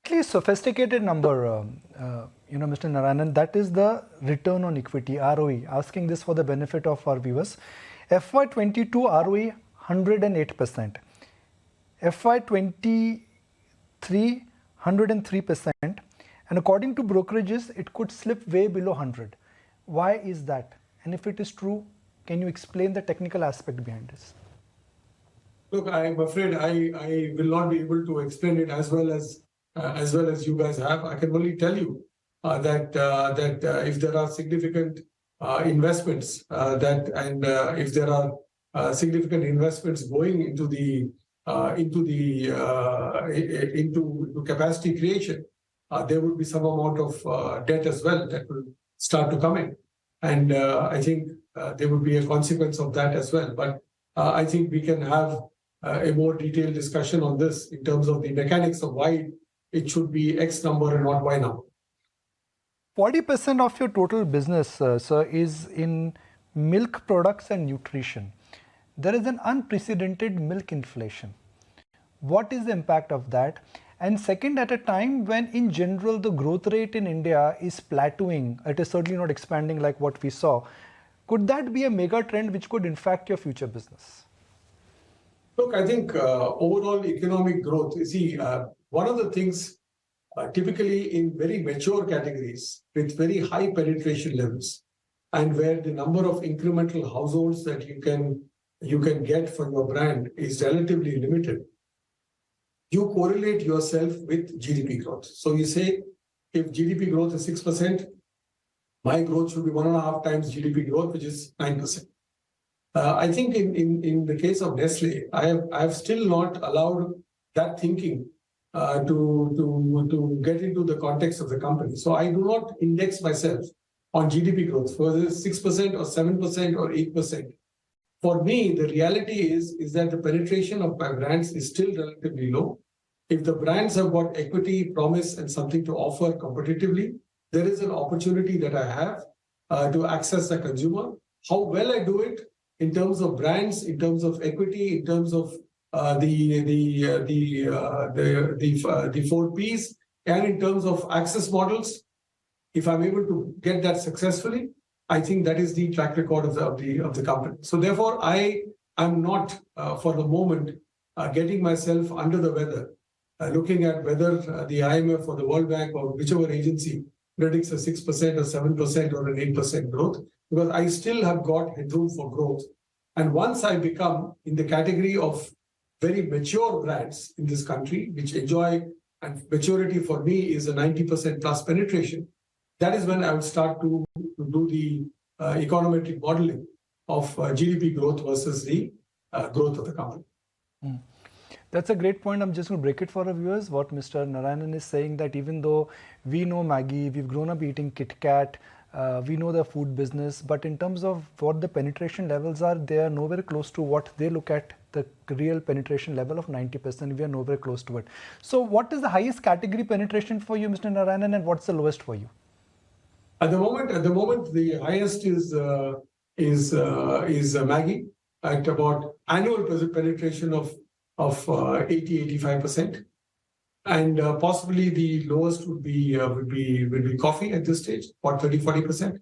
Actually, sophisticated number, Mr. Narayanan, that is the return on equity, ROE. Asking this for the benefit of our viewers. FY22 ROE 108%. FY23 103%. And according to brokerages, it could slip way below 100. Why is that? And if it is true, can you explain the technical aspect behind this? Look, I'm afraid I will not be able to explain it as well as you guys have. I can only tell you that if there are significant investments if there are significant investments going into capacity creation, there would be some amount of debt as well that will start to come in, and I think there would be a consequence of that as well. But I think we can have a more detailed discussion on this in terms of the mechanics of why it should be X number and not Y number. 40% of your total business, sir, is in milk products and nutrition. There is an unprecedented milk inflation. What is the impact of that? And second, at a time when in general the growth rate in India is plateauing, it is certainly not expanding like what we saw, could that be a mega trend which could impact your future business? Look, I think overall economic growth, you see, one of the things typically in very mature categories with very high penetration levels and where the number of incremental households that you can get for your brand is relatively limited, you correlate yourself with GDP growth. So you say, if GDP growth is 6%, my growth should be 1.5 times GDP growth, which is 9%. I think in the case of Nestle, I have still not allowed that thinking to get into the context of the company. So I do not index myself on GDP growth, whether it's 6% or 7% or 8%. For me, the reality is that the penetration of my brands is still relatively low. If the brands have got equity, promise, and something to offer competitively, there is an opportunity that I have to access the consumer. How well I do it in terms of brands, in terms of equity, in terms of the 4 Ps, and in terms of access models, if I'm able to get that successfully, I think that is the track record of the company. So therefore, I am not for the moment getting myself under the weather, looking at whether the IMF or the World Bank or whichever agency predicts a 6% or 7% or an 8% growth, because I still have got headroom for growth. And once I become in the category of very mature brands in this country, which enjoy, and maturity for me is a 90% plus penetration, that is when I would start to do the econometric modeling of GDP growth versus the growth of the company. That's a great point. I'm just going to break it for our viewers. What Mr. Narayanan is saying, that even though we know Maggi, we've grown up eating Kit Kat, we know the food business, but in terms of what the penetration levels are, they are nowhere close to what they look at, the real penetration level of 90%. We are nowhere close to it. So what is the highest category penetration for you, Mr. Narayanan, and what's the lowest for you? At the moment, the highest is Maggi at about annual penetration of 80-85%, and possibly the lowest would be coffee at this stage, about 30-40%.